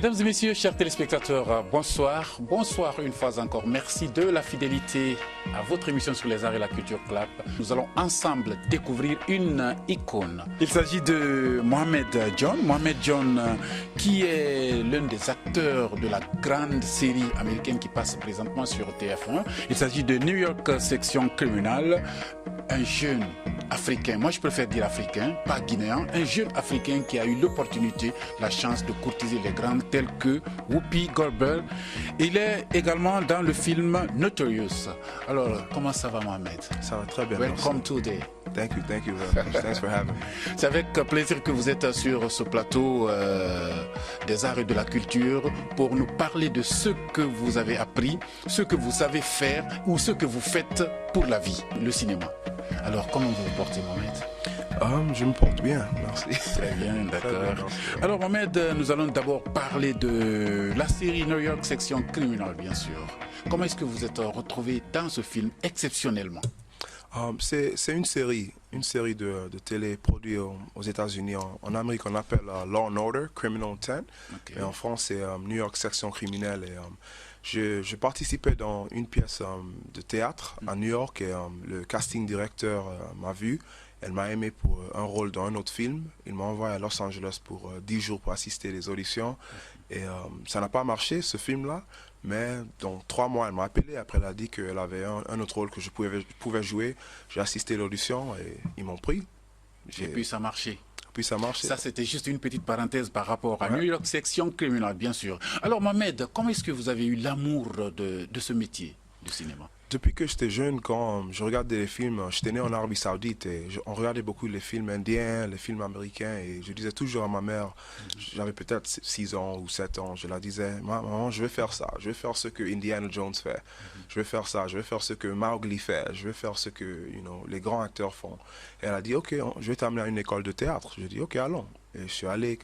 Mesdames et messieurs, chers téléspectateurs, bonsoir. Bonsoir une fois encore. Merci de la fidélité à votre émission sur les arts et la culture Clap. Nous allons ensemble découvrir une icône. Il s'agit de Mohamed John. Mohamed John qui est l'un des acteurs de la grande série américaine qui passe présentement sur TF1. Il s'agit de New York Section Criminal. Un jeune africain, moi je préfère dire africain, pas guinéen, un jeune africain qui a eu l'opportunité, la chance de courtiser les grands tels que Whoopi Goldberg. Il est également dans le film Notorious. Alors, comment ça va Mohamed? Ça va très bien. Welcome today. Thank you very much. Thanks for having me. C'est avec plaisir que vous êtes sur ce plateau des arts et de la culture pour nous parler de ce que vous avez appris, ce que vous savez faire ou ce que vous faites pour la vie, le cinéma. Alors, comment vous vous portez, Mohamed? Je me porte bien, merci. Très bien, d'accord. Alors, Mohamed, nous allons d'abord parler de la série New York Section Criminal, bien sûr. Comment est-ce que vous êtes retrouvé dans ce film exceptionnellement? C'est une série de télé produite aux États-Unis. En Amérique, on appelle Law and Order, Criminal 10. Okay. Et en France, c'est New York Section Criminelle. Et, je participais dans une pièce de théâtre à New York et le casting directeur m'a vu. Elle m'a aimé pour un rôle dans un autre film. Il m'a envoyé à Los Angeles pour 10 jours pour assister les auditions. Et ça n'a pas marché, ce film-là. Mais dans 3 mois, elle m'a appelé. Après, elle a dit qu'elle avait un autre rôle que je pouvais jouer. J'ai assisté à l'audition et ils m'ont pris. Et puis ça a marché. Ça, c'était juste une petite parenthèse par rapport à New York Section Criminal, bien sûr. Alors, Mohamed, comment est-ce que vous avez eu l'amour de ce métier du cinéma? Depuis que j'étais jeune, quand je regardais les films, j'étais né en Arabie Saoudite et on regardait beaucoup les films indiens, les films américains et je disais toujours à ma mère, j'avais peut-être 6 ans ou 7 ans, je la disais, maman, je vais faire ça, je vais faire ce que Indiana Jones fait, je vais faire ça, je vais faire ce que Mowgli fait, je vais faire ce que les grands acteurs font. Et elle a dit, ok, je vais t'amener à une école de théâtre. Je dis, ok, allons. Et je suis allé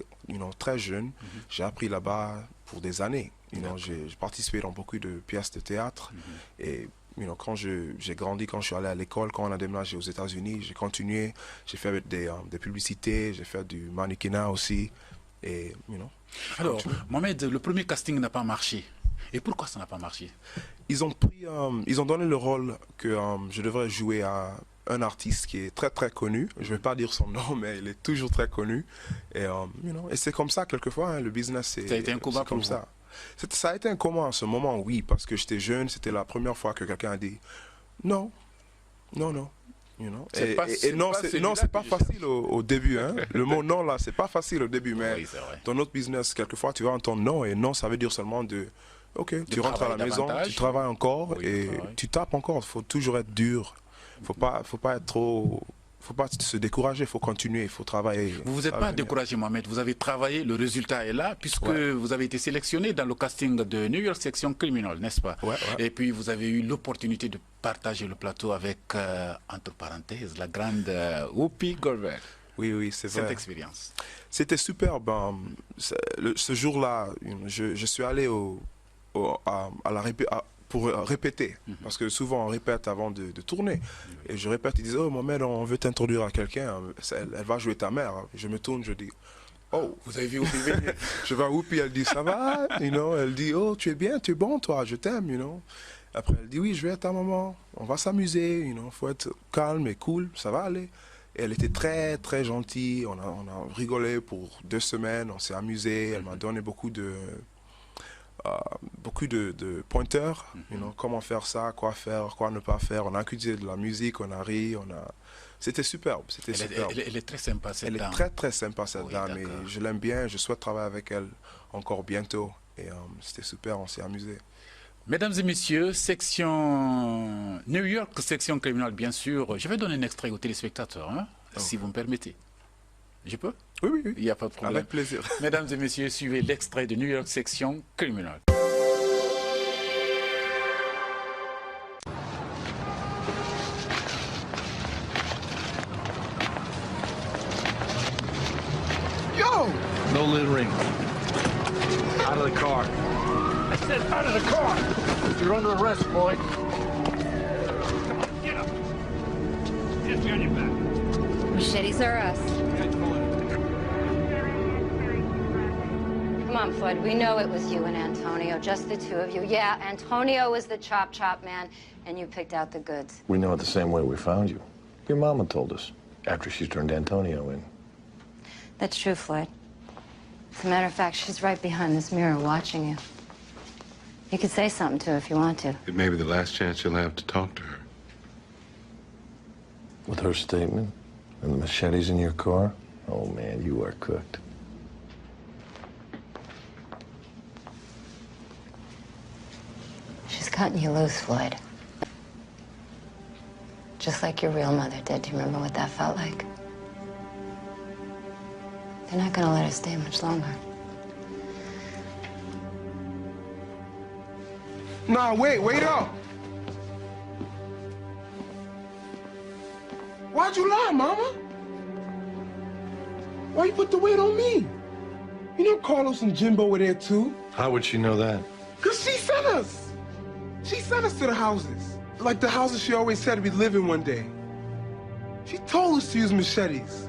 très jeune, j'ai appris là-bas pour des années. J'ai participé dans beaucoup de pièces de théâtre et quand j'ai grandi, quand je suis allé à l'école, quand on a déménagé aux États-Unis, j'ai continué, j'ai fait des publicités, j'ai fait du mannequinat aussi. Et, Alors, Mohamed, le premier casting n'a pas marché. Et pourquoi ça n'a pas marché? Ils ont donné le rôle que je devrais jouer à un artiste qui est très très connu. Je ne vais pas dire son nom, mais il est toujours très connu. Et, et c'est comme ça quelquefois, le business, c'est ça a été un combat comme ça. Ça a été un combat en ce moment, oui, parce que j'étais jeune, c'était la première fois que quelqu'un a dit non. C'est pas facile au début. Hein. Le mot non, là, c'est pas facile au début, mais oui, dans notre business, quelquefois, tu vas entendre non, et non, ça veut dire seulement tu rentres à la maison, tu travailles encore et tu tapes encore. Il faut toujours être dur. Faut pas être trop... Il ne faut pas se décourager, il faut continuer, il faut travailler. Vous ne vous êtes pas découragé, Mohamed. Vous avez travaillé, le résultat est là, puisque vous avez été sélectionné dans le casting de New York Section Criminal, n'est-ce pas? Et puis vous avez eu l'opportunité de partager le plateau avec, entre parenthèses, la grande Whoopi Goldberg. Oui, c'est vrai. Cette expérience. C'était superbe. Ce jour-là, je suis allé pour répéter, parce que souvent on répète avant de tourner. Et je répète, ils disent, oh Mohamed, on veut t'introduire à quelqu'un, elle va jouer ta mère. Je me tourne, je dis, oh, vous avez vu Whoopi venir? Je vais à Whoopi, elle dit, ça va, elle dit, oh, tu es bien, tu es bon, toi, je t'aime, Après, elle dit, oui, je vais être ta maman, on va s'amuser, faut être calme et cool, ça va aller. Et elle était très, très gentille, on a rigolé pour 2 semaines, on s'est amusé, elle m'a donné beaucoup de pointeurs, comment faire ça, quoi faire, quoi ne pas faire. On a écouté de la musique, on a ri, C'était superbe, Elle est très sympa, cette dame. Elle est très, très sympa, cette dame, et je l'aime bien, je souhaite travailler avec elle encore bientôt. Et c'était super, on s'est amusé. Mesdames et messieurs, section New York, section criminelle, bien sûr. Je vais donner un extrait aux téléspectateurs, si vous me permettez. Je peux? Oui. Il n'y a pas de problème. Avec plaisir. Mesdames et messieurs, suivez l'extrait de New York Section Criminal. Yo! No littering. Out of the car. I said out of the car! You're under arrest, boy. Come on, get up. Hands behind your back. Machetes are us. Come on, Floyd. We know it was you and Antonio, just the two of you. Yeah, Antonio was the chop man, and you picked out the goods. We know it the same way we found you. Your mama told us, after she turned Antonio in. That's true, Floyd. As a matter of fact, she's right behind this mirror watching you. You could say something to her if you want to. It may be the last chance you'll have to talk to her. With her statement and the machetes in your car, oh man, you are cooked. She's cutting you loose, Floyd. Just like your real mother did. Do you remember what that felt like? They're not gonna let her stay much longer. Nah, wait up! Why'd you lie, Mama? Why you put the weight on me? You know Carlos and Jimbo were there too. How would she know that? Because she sent us. She sent us to the houses. Like the houses she always said we'd live in one day. She told us to use machetes.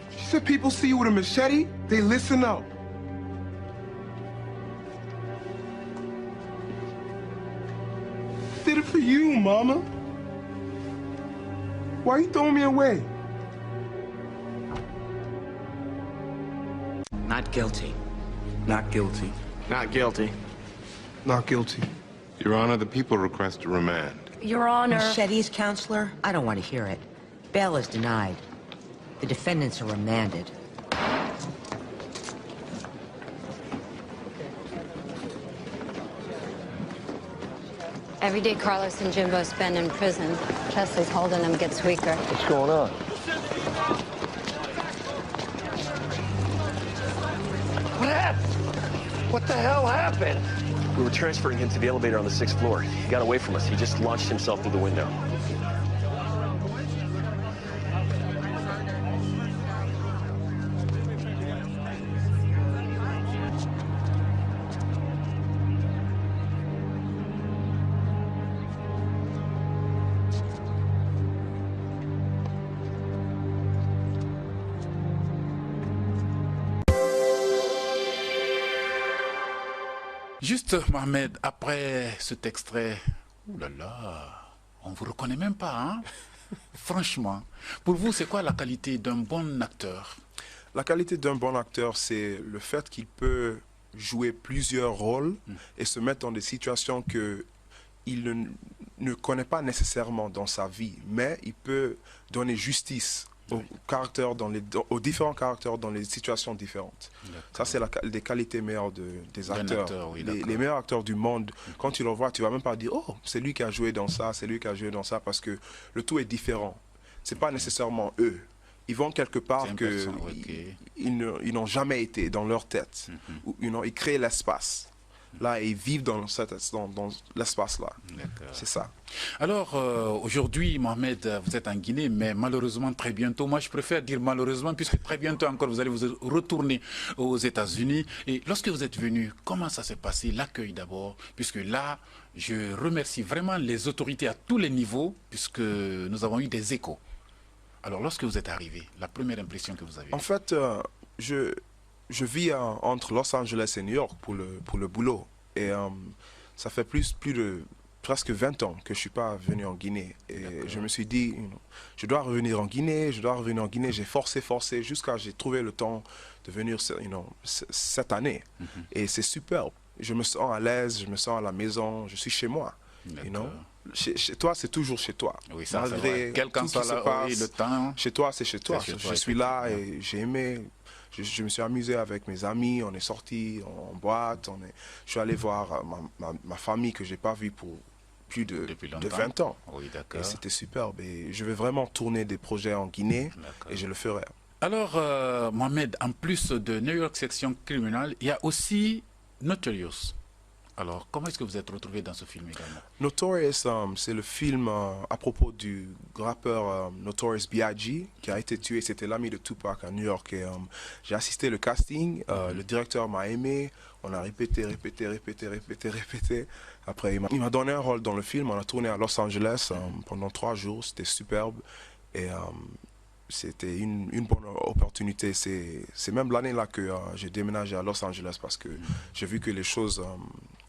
She said people see you with a machete, they listen up. Did it for you, Mama. Why you throwing me away? Not guilty. Not guilty. Not guilty. Not guilty. Your Honor, the people request a remand. Your Honor. Machetes, counselor? I don't want to hear it. Bail is denied. The defendants are remanded. Every day Carlos and Jimbo spend in prison, Chesley's holding them gets weaker. What's going on? What happened? What the hell happened? We were transferring him to the elevator on the 6th floor. He got away from us. He just launched himself through the window. Juste, Mohamed, après cet extrait, ouh là là, on ne vous reconnaît même pas, hein? Franchement, pour vous, c'est quoi la qualité d'un bon acteur? La qualité d'un bon acteur, c'est le fait qu'il peut jouer plusieurs rôles et se mettre dans des situations qu'il ne connaît pas nécessairement dans sa vie, mais il peut donner justice aux différents caractères dans les situations différentes. Ça, c'est des qualités meilleures des acteurs. Oui, les meilleurs acteurs du monde, quand tu le vois, tu ne vas même pas dire « Oh, c'est lui qui a joué dans ça, c'est lui qui a joué dans ça », parce que le tout est différent. Ce n'est pas nécessairement eux. Ils vont quelque part ils n'ont jamais été dans leur tête. Ils créent l'espace. Là, ils vivent dans l'espace-là. C'est ça. Alors, aujourd'hui, Mohamed, vous êtes en Guinée, mais malheureusement, très bientôt, moi je préfère dire malheureusement, puisque très bientôt encore, vous allez vous retourner aux États-Unis. Et lorsque vous êtes venu, comment ça s'est passé, l'accueil d'abord? Puisque là, je remercie vraiment les autorités à tous les niveaux, puisque nous avons eu des échos. Alors, lorsque vous êtes arrivé, la première impression que vous avez? En fait, je vis entre Los Angeles et New York pour le boulot. Et ça fait plus de presque 20 ans que je ne suis pas venu en Guinée. Et je me suis dit, je dois revenir en Guinée, J'ai forcé jusqu'à j'ai trouvé le temps de venir cette année. Et c'est superbe. Je me sens à l'aise, je me sens à la maison, je suis chez moi. Chez toi, c'est toujours chez toi. Oui, ça, malgré quel tout ce qui se passe, le temps. Chez toi, c'est chez toi. Je suis là et j'ai aimé. Je me suis amusé avec mes amis, on est sortis en boîte, je suis allé voir ma famille que je n'ai pas vue pour plus de 20 ans. Oui, et c'était superbe. Et je vais vraiment tourner des projets en Guinée et je le ferai. Alors, Mohamed, en plus de New York Section Criminal, il y a aussi Notorious. Alors, comment est-ce que vous êtes retrouvé dans ce film également? Notorious, c'est le film à propos du rappeur Notorious B.I.G. qui a été tué. C'était l'ami de Tupac à New York. Et j'ai assisté le casting. Le directeur m'a aimé. On a répété. Après, il m'a donné un rôle dans le film. On a tourné à Los Angeles pendant 3 jours. C'était superbe. Et c'était une bonne opportunité. C'est même l'année là que j'ai déménagé à Los Angeles parce que j'ai vu que les choses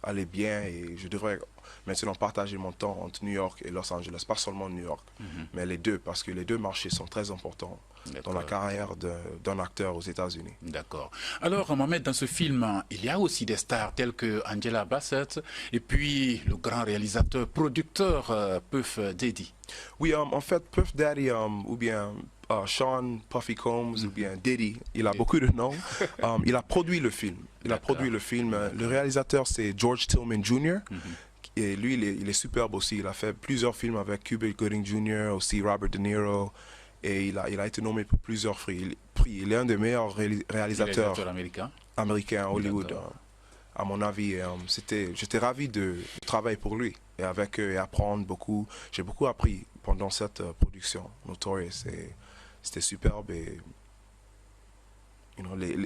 allaient bien et je devrais maintenant partager mon temps entre New York et Los Angeles. Pas seulement New York, mais les deux, parce que les deux marchés sont très importants dans la carrière d'un acteur aux États-Unis. D'accord. Alors, Mohamed, dans ce film, il y a aussi des stars telles que Angela Bassett et puis le grand réalisateur, producteur Puff Daddy. Oui, en fait, Puff Daddy ou bien Sean Puffy Combs ou bien Diddy, il a beaucoup de noms. Il a produit le film. Le réalisateur, c'est George Tillman Jr. Et lui, il est superbe aussi. Il a fait plusieurs films avec Cuba Gooding Jr., aussi Robert De Niro. Et il a été nommé pour plusieurs prix. Il est un des meilleurs réalisateurs américains à Hollywood, à mon avis. J'étais ravi de travailler pour lui et avec eux et apprendre beaucoup. J'ai beaucoup appris pendant cette production, Notorious. C'était superbe et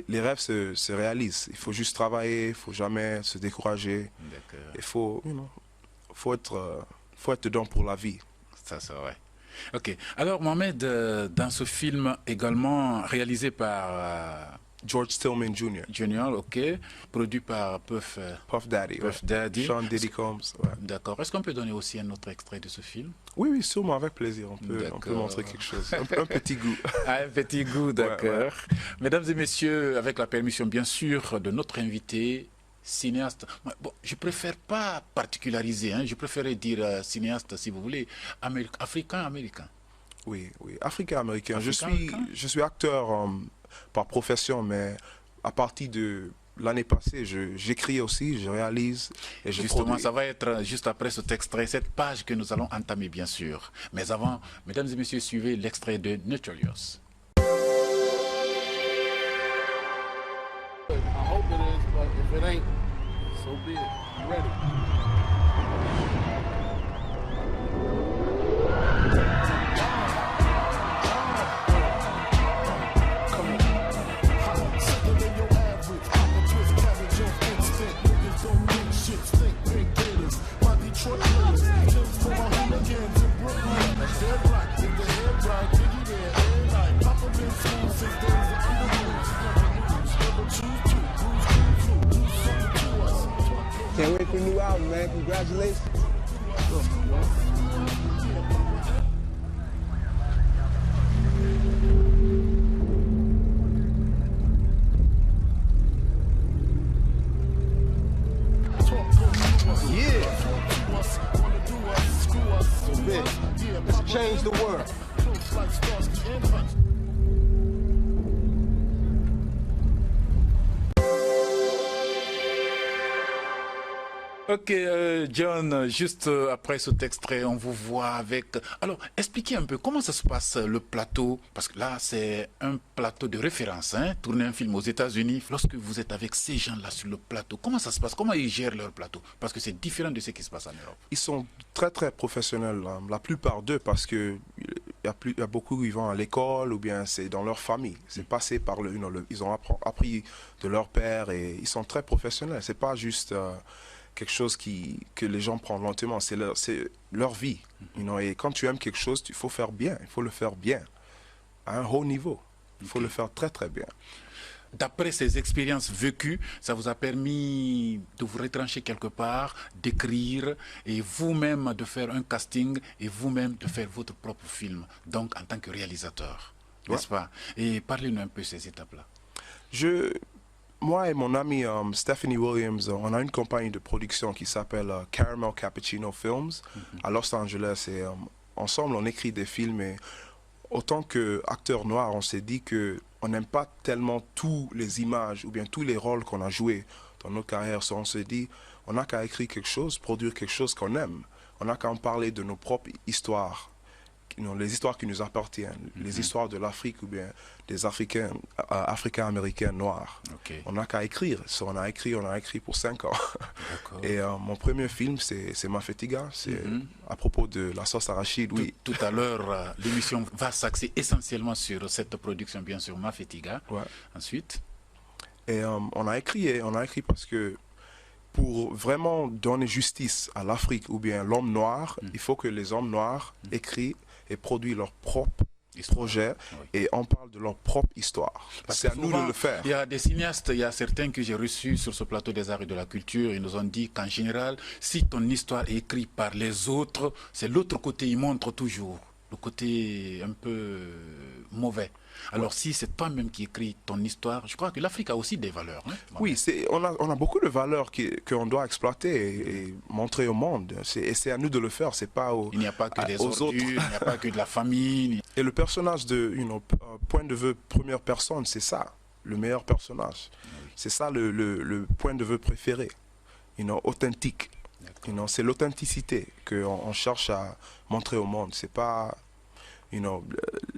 les rêves se réalisent. Il faut juste travailler, il ne faut jamais se décourager. Il faut être dedans pour la vie. Ça, c'est vrai. Ok. Alors, Mohamed, dans ce film également réalisé par George Tillman Jr. Ok. Produit par Puff Daddy. Puff Daddy. Sean Diddy Combs. Ouais. D'accord. Est-ce qu'on peut donner aussi un autre extrait de ce film? Oui, sûrement, avec plaisir. On peut montrer quelque chose. Un petit goût. Un petit goût, d'accord. Ouais. Mesdames et messieurs, avec la permission, bien sûr, de notre invité, cinéaste. Bon, je préfère pas particulariser, je préférais dire cinéaste, si vous voulez, africain-américain. Oui, africain-américain. Je suis acteur par profession, mais à partir de l'année passée, j'écris aussi, je réalise et je Justement, produis. Ça va être juste après cet extrait, cette page que nous allons entamer, bien sûr. Mais avant, mesdames et messieurs, suivez l'extrait de Notorious. I hope it is, but if it ain't, so be it. You ready? Can't wait for a new album, man. Congratulations. Let's change the world. Ok, John, juste après cet extrait, on vous voit avec... Alors, expliquez un peu comment ça se passe, le plateau, parce que là, c'est un plateau de référence, tourner un film aux États-Unis. Lorsque vous êtes avec ces gens-là sur le plateau, comment ça se passe? Comment ils gèrent leur plateau? Parce que c'est différent de ce qui se passe en Europe. Ils sont très, très professionnels, la plupart d'eux, parce que il y a beaucoup qui vont à l'école ou bien c'est dans leur famille. C'est passé par ils ont appris de leur père et ils sont très professionnels. C'est pas juste... quelque chose que les gens prennent lentement, c'est leur vie. Et quand tu aimes quelque chose, il faut faire bien, il faut le faire bien, à un haut niveau. Il faut le faire très très bien. D'après ces expériences vécues, ça vous a permis de vous retrancher quelque part, d'écrire et vous-même de faire un casting et vous-même de faire votre propre film, donc en tant que réalisateur, n'est-ce pas? Et parlez-nous un peu de ces étapes-là. Moi et mon ami Stephanie Williams, on a une compagnie de production qui s'appelle Caramel Cappuccino Films à Los Angeles. Et ensemble, on écrit des films. Et autant qu'acteur noir, on s'est dit qu'on n'aime pas tellement toutes les images ou bien tous les rôles qu'on a joués dans notre carrière. On s'est dit, on n'a qu'à écrire quelque chose, produire quelque chose qu'on aime. On n'a qu'à en parler de nos propres histoires. Les histoires qui nous appartiennent, les histoires de l'Afrique ou bien des Africains-Américains noirs. Okay. On n'a qu'à écrire. On a écrit pour 5 ans. Et mon premier film, c'est Mafetiga. C'est à propos de la sauce arachide. Oui. Tout à l'heure, l'émission va s'axer essentiellement sur cette production, bien sûr, Mafetiga. Ouais. Ensuite. Et on a écrit parce que pour vraiment donner justice à l'Afrique ou bien l'homme noir, il faut que les hommes noirs écrivent et produisent leur propre projet et on parle de leur propre histoire. C'est à nous de le faire. Il y a des cinéastes, il y a certains que j'ai reçus sur ce plateau des arts et de la culture, ils nous ont dit qu'en général, si ton histoire est écrite par les autres, c'est l'autre côté, ils montrent toujours le côté un peu mauvais. Alors si c'est toi-même qui écris ton histoire, je crois que l'Afrique a aussi des valeurs. Hein, oui, on a beaucoup de valeurs qu'on doit exploiter et montrer au monde. Et c'est à nous de le faire, c'est pas il n'y a pas que des aux autres. Il n'y a pas que de la famille. Et le personnage de point de vue première personne, c'est ça, le meilleur personnage. Oui. C'est ça le point de vue préféré, authentique. C'est l'authenticité qu'on cherche à montrer au monde. C'est pas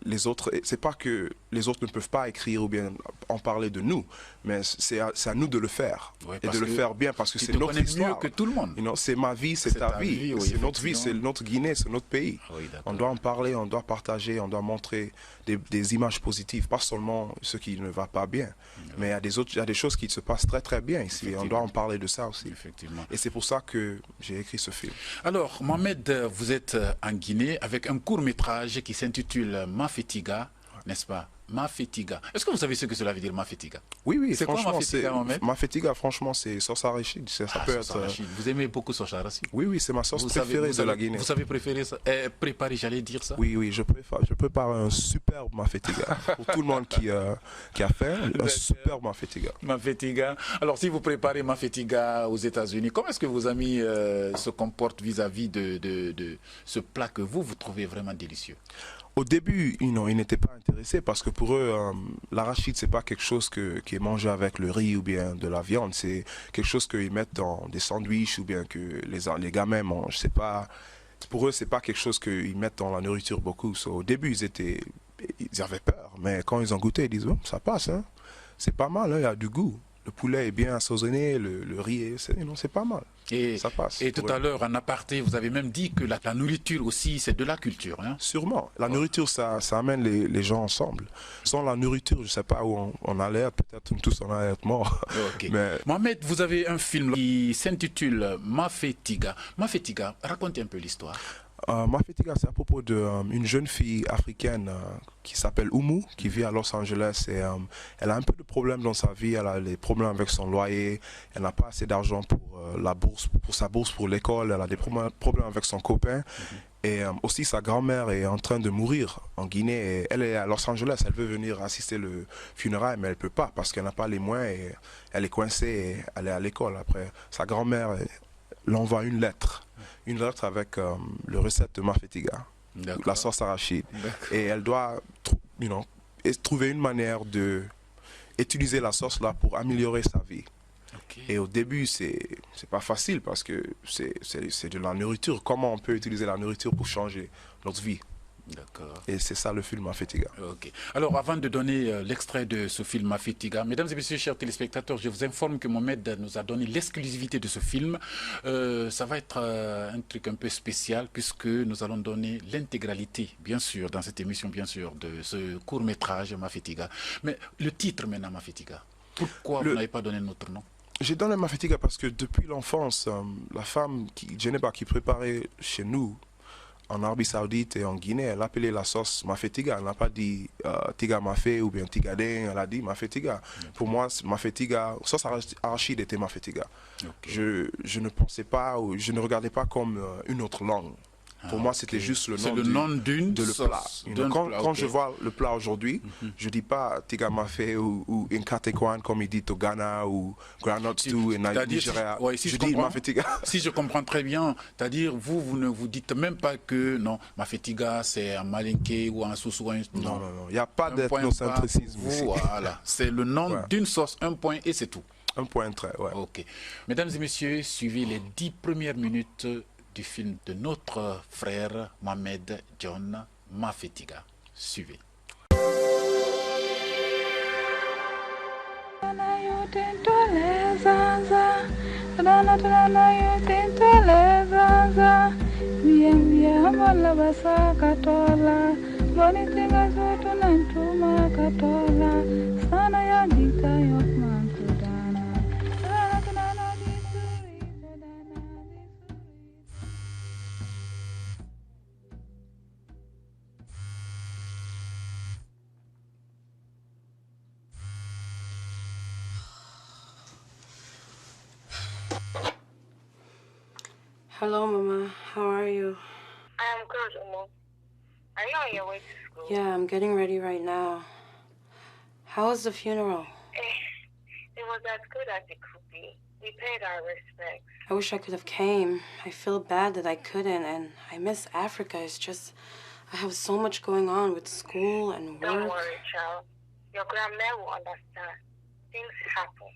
les autres, c'est pas que les autres ne peuvent pas écrire ou bien en parler de nous, mais c'est à nous de le faire et de le faire bien parce que c'est notre histoire. Mieux que tout le monde. C'est ma vie, c'est ta vie, c'est notre vie, c'est notre Guinée, c'est notre pays. Oui, on doit en parler, on doit partager, on doit montrer des images positives, pas seulement ce qui ne va pas bien, mais il y a des choses qui se passent très très bien ici. On doit en parler de ça aussi. Effectivement. Et c'est pour ça que j'ai écrit ce film. Alors, Mohamed, vous êtes en Guinée avec un court-métrage qui s'intitule Mafetiga, n'est-ce pas? Mafetiga. Est-ce que vous savez ce que cela veut dire, Mafetiga? Oui, c'est franchement, Mafetiga, franchement, c'est sauce arachide. Ça peut être. Vous aimez beaucoup sauce arachide? Oui, c'est ma sauce préférée de la Guinée. Vous savez préparer, j'allais dire ça? Oui, je prépare un superbe Mafetiga. Pour tout le monde qui a fait, un superbe Mafetiga. Mafetiga. Alors, si vous préparez Mafetiga aux États-Unis, comment est-ce que vos amis se comportent vis-à-vis de ce plat que vous trouvez vraiment délicieux? Au début, ils n'étaient pas intéressés parce que pour eux, l'arachide, c'est pas quelque chose qui est mangé avec le riz ou bien de la viande. C'est quelque chose qu'ils mettent dans des sandwichs ou bien que les gamins mangent. Pour eux, c'est pas quelque chose qu'ils mettent dans la nourriture beaucoup. Au début, ils avaient peur, mais quand ils ont goûté, ils disent oh, ça passe, hein. C'est pas mal, hein, il y a du goût. Le poulet est bien assaisonné, le riz, c'est pas mal. Et ça passe. Et tout à l'heure, en aparté, vous avez même dit que la nourriture aussi, c'est de la culture. Hein? Sûrement. La nourriture, ça amène les gens ensemble. Sans la nourriture, je ne sais pas où on allait être. Peut-être tous on allait être morts. Okay. Mais... Mohamed, vous avez un film qui s'intitule Mafetiga. Mafetiga, racontez un peu l'histoire. Mafetiga, c'est à propos d'une jeune fille africaine qui s'appelle Oumou, qui vit à Los Angeles et elle a un peu de problèmes dans sa vie, elle a des problèmes avec son loyer, elle n'a pas assez d'argent pour sa bourse pour l'école, elle a des problèmes avec son copain et aussi sa grand-mère est en train de mourir en Guinée et elle est à Los Angeles, elle veut venir assister le funérail mais elle ne peut pas parce qu'elle n'a pas les moyens et elle est coincée et elle est à l'école. Après, sa grand-mère l'envoie une lettre avec le recette de Mafetiga, la sauce arachide. Et elle doit trouver une manière d'utiliser la sauce là pour améliorer sa vie. Okay. Et au début, c'est pas facile parce que c'est de la nourriture. Comment on peut utiliser la nourriture pour changer notre vie? D'accord. Et c'est ça le film Mafetiga. Ok. Alors avant de donner l'extrait de ce film Mafetiga, mesdames et messieurs, chers téléspectateurs, je vous informe que Mohamed nous a donné l'exclusivité de ce film. Ça va être un truc un peu spécial puisque nous allons donner l'intégralité, bien sûr, dans cette émission, bien sûr, de ce court-métrage Mafetiga. Mais le titre maintenant Mafetiga, pourquoi vous n'avez pas donné notre nom? J'ai donné Mafetiga parce que depuis l'enfance, la femme Djeneba qui préparait chez nous en Arabie Saoudite et en Guinée, elle appelait la sauce Mafetiga. Elle n'a pas dit Tiga Mafé ou bien Tigadin, elle a dit Mafetiga. Pour moi, Mafetiga, sauce arachide était Mafetiga. Okay. Je ne pensais pas, ou je ne regardais pas comme une autre langue. Pour moi, c'était juste le nom de le plat. Quand je vois le plat aujourd'hui, je ne dis pas Tiga Mafé ou Nkatekwan comme il dit au Ghana ou Groundnut Stew en Nigeria. Je dis Mafetiga. Si je comprends très bien, c'est-à-dire vous ne vous dites même pas que non, Mafetiga c'est un Malinké ou un Soussou. Non, il n'y a pas d'ethnocentrisme ici. Voilà, c'est le nom d'une sauce, un point et c'est tout. Un point très, ouais. Ok. Mesdames et messieurs, suivez les 10 premières minutes du film de notre frère Mohamed John Mafetiga. Suivez. Hello, Mama. How are you? I'm good, Umo. Are you on your way to school? Yeah, I'm getting ready right now. How was the funeral? It was as good as it could be. We paid our respects. I wish I could have came. I feel bad that I couldn't, and I miss Africa. It's just, I have so much going on with school and work. Don't worry, child. Your grandma will understand. Things happen.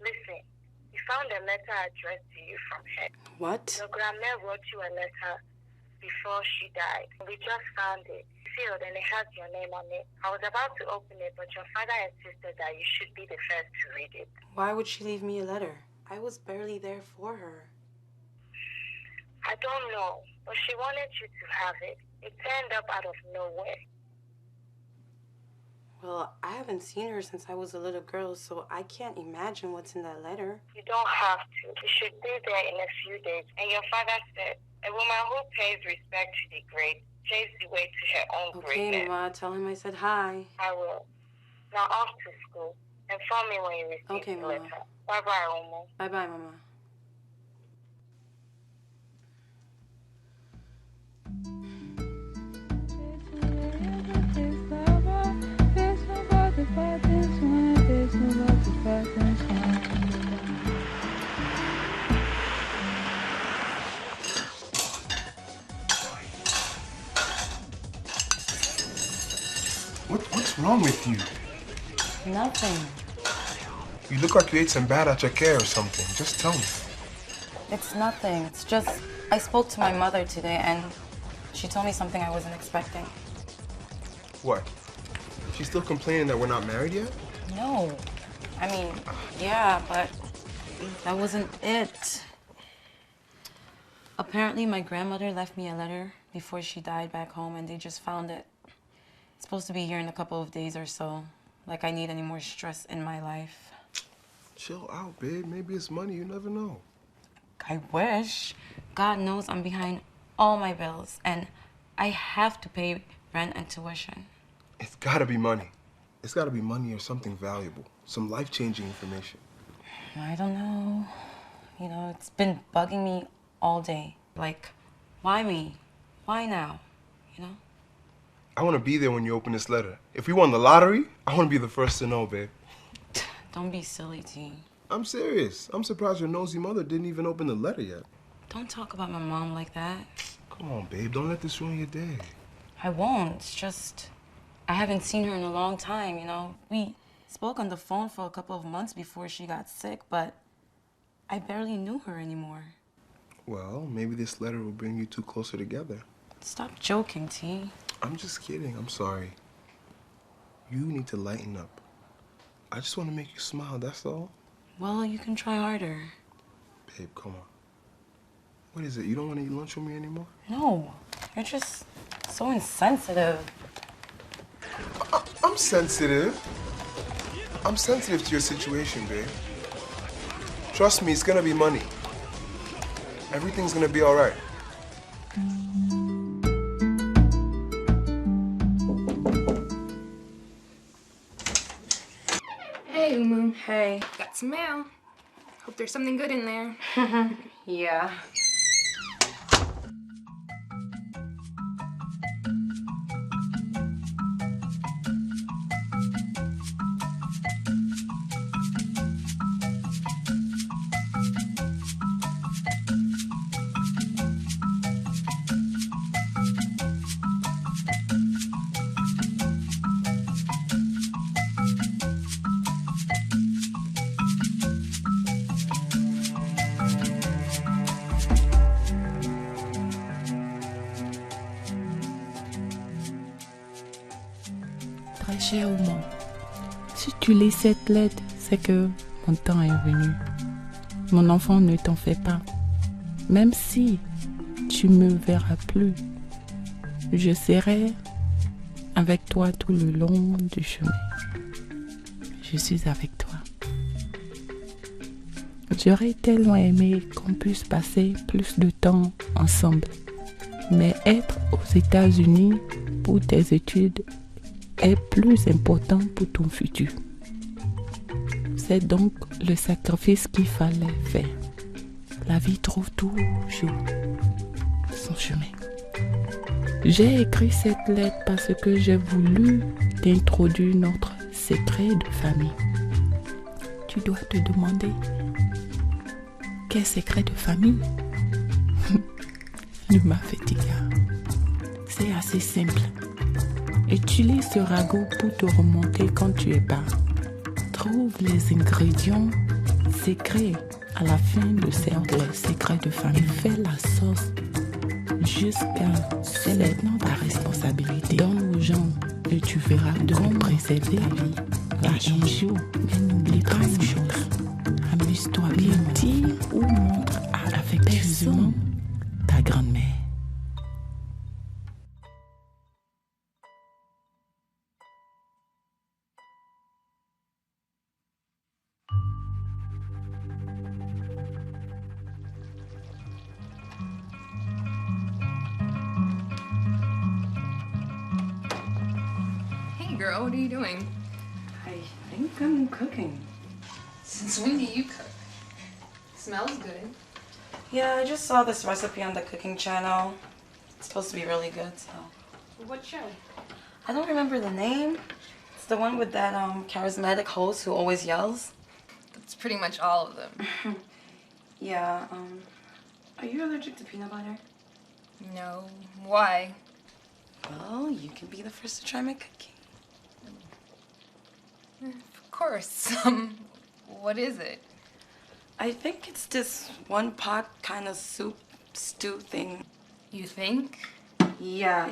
Listen, we found a letter addressed to you from her. What? Your grandma wrote you a letter before she died. We just found it. Sealed, and it has your name on it. I was about to open it, but your father insisted that you should be the first to read it. Why would she leave me a letter? I was barely there for her. I don't know, but she wanted you to have it. It turned up out of nowhere. Well, I haven't seen her since I was a little girl, so I can't imagine what's in that letter. You don't have to. You should be there in a few days. And your father said, a woman who pays respect to the great paves the way to her own greatness. Okay, Mama, tell him I said hi. I will. Now off to school. Inform me when you receive the letter. Bye-bye, Umo. Bye-bye, Mama. What's wrong with you? Nothing. You look like you ate some bad atchakere or something. Just tell me. It's nothing. It's just, I spoke to my mother today and she told me something I wasn't expecting. What? She's still complaining that we're not married yet? No. I mean, yeah, but that wasn't it. Apparently, my grandmother left me a letter before she died back home and they just found it. It's supposed to be here in a couple of days or so. Like I need any more stress in my life. Chill out, babe. Maybe it's money. You never know. I wish. God knows I'm behind all my bills and I have to pay rent and tuition. It's gotta be money. It's gotta be money or something valuable. Some life-changing information. I don't know. You know, it's been bugging me all day. Like, why me? Why now? You know? I want to be there when you open this letter. If we won the lottery, I want to be the first to know, babe. Don't be silly, T. I'm serious. I'm surprised your nosy mother didn't even open the letter yet. Don't talk about my mom like that. Come on, babe. Don't let this ruin your day. I won't. It's just, I haven't seen her in a long time, you know? We spoke on the phone for a couple of months before she got sick, but I barely knew her anymore. Well, maybe this letter will bring you two closer together. Stop joking, T. I'm just kidding. I'm sorry. You need to lighten up. I just want to make you smile, that's all. Well, you can try harder. Babe, come on. What is it? You don't want to eat lunch with me anymore? No. You're just so insensitive. I'm sensitive. I'm sensitive to your situation, babe. Trust me, it's gonna be money. Everything's gonna be all right. Hey, Umu. Hey. Got some mail. Hope there's something good in there. Yeah. Très cher Umu, si tu lis cette lettre, c'est que mon temps est venu. Mon enfant, ne t'en fais pas. Même si tu me verras plus, je serai avec toi tout le long du chemin. Je suis avec toi. J'aurais tellement aimé qu'on puisse passer plus de temps ensemble. Mais être aux États-Unis pour tes études est plus important pour ton futur. C'est donc le sacrifice qu'il fallait faire. la vie trouve toujours son chemin. J'ai écrit cette lettre parce que j'ai voulu t'introduire notre secret de famille. Tu dois te demander, quel secret de famille? Le Mafetiga. C'est assez simple. Utilise ce ragoût pour te remonter quand tu es bas. Trouve les ingrédients secrets à la fin de ces secrets de famille. Fais la sauce jusqu'à... C'est maintenant ta responsabilité. Donne aux gens et tu verras comment préserver la vie. Et un jour, mais n'oublie pas une chose. Amuse-toi bien. Dis ou montre affectueusement ta grand-mère. Hey girl, what are you doing? I think I'm cooking. Since when do you cook? Smells good. Yeah, I just saw this recipe on the cooking channel. It's supposed to be really good, so. What show? I don't remember the name. It's the one with that charismatic host who always yells. That's pretty much all of them. Yeah, are you allergic to peanut butter? No. Why? Well, you can be the first to try my cooking. Of course. What is it? I think it's this one pot kind of soup stew thing. You think? Yeah,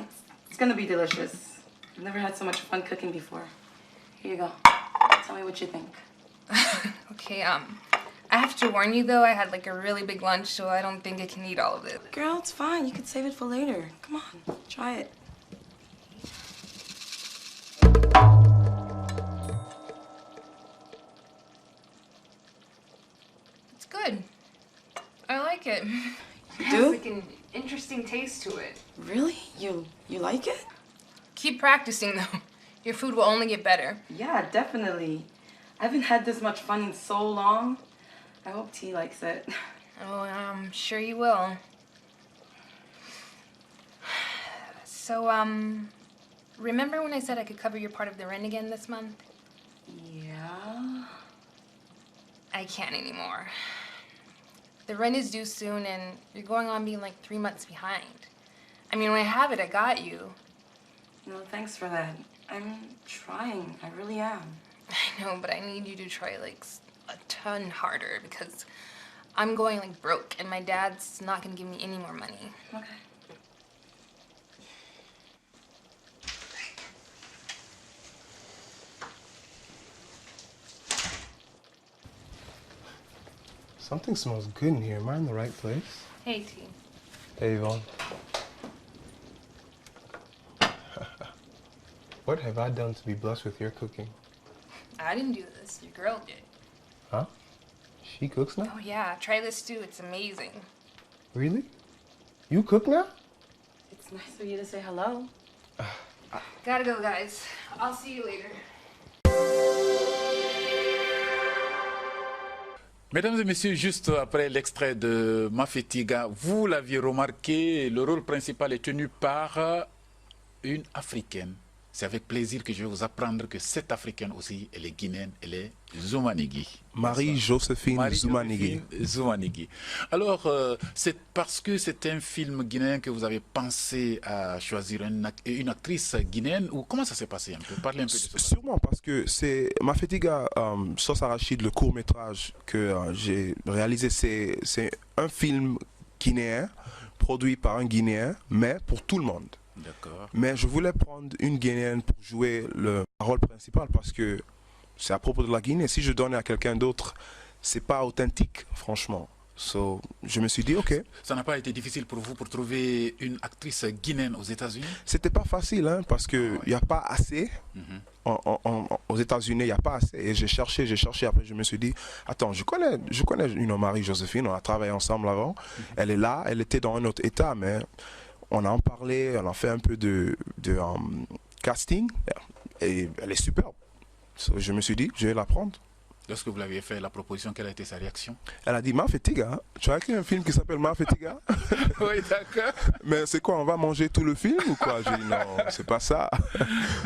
it's gonna be delicious. I've never had so much fun cooking before. Here you go. Tell me what you think. Okay, I have to warn you though, I had like a really big lunch, so I don't think I can eat all of it. Girl, it's fine. You can save it for later. Come on, try it. It's good. I like it. You It do? has like an interesting taste to it. Really? You like it? Keep practicing though. Your food will only get better. Yeah, definitely. I haven't had this much fun in so long. I hope T likes it. Oh, I'm sure you will. So, remember when I said I could cover your part of the rent again this month? Yeah? I can't anymore. The rent is due soon, and you're going on being like 3 months behind. I mean, when I have it, I got you. No, thanks for that. I'm trying. I really am. I know, but I need you to try like a ton harder because I'm going like broke, and my dad's not gonna give me any more money. Okay. Something smells good in here. Am I in the right place? Hey, T. Hey, Yvonne. What have I done to be blessed with your cooking? I didn't do this. Your girl did. Huh? She cooks now? Oh yeah, try this stew. It's amazing. Really? You cook now? It's nice of you to say hello. Gotta go, guys. I'll see you later. Mesdames et messieurs, juste après l'extrait de Mafetiga, vous l'aviez remarqué, le rôle principal est tenu par une Africaine. C'est avec plaisir que je vais vous apprendre que cette Africaine aussi, elle est guinéenne, elle est Zoumanigui. Marie-Joséphine Zoumanigui. Alors, c'est parce que c'est un film guinéen que vous avez pensé à choisir une actrice guinéenne, ou comment ça s'est passé un peu? Parlez un peu de ça. Sûrement parce que c'est Mafetiga, Sauce Arachide, le court-métrage que j'ai réalisé, c'est un film guinéen, produit par un Guinéen, mais pour tout le monde. D'accord. Mais je voulais prendre une Guinéenne pour jouer le rôle principal parce que c'est à propos de la Guinée. Si je donnais à quelqu'un d'autre, c'est pas authentique, franchement. So, je me suis dit, ok. Ça n'a pas été difficile pour vous pour trouver une actrice guinéenne aux États-Unis? C'était pas facile, hein, parce qu'il n'y a pas assez. Aux États-Unis, il n'y a pas assez. Et j'ai cherché. Après, je me suis dit, attends, je connais une Marie-Joséphine, on a travaillé ensemble avant. Elle est là, elle était dans un autre état, mais on en parlait, on a fait un peu de casting. Et elle est superbe. So, je me suis dit, je vais la prendre. Lorsque vous l'aviez fait la proposition, quelle a été sa réaction? Elle a dit, Mafetiga, tu as écrit un film qui s'appelle Mafetiga? Oui, d'accord. Mais c'est quoi, on va manger tout le film ou quoi? J'ai dit, non, c'est pas ça.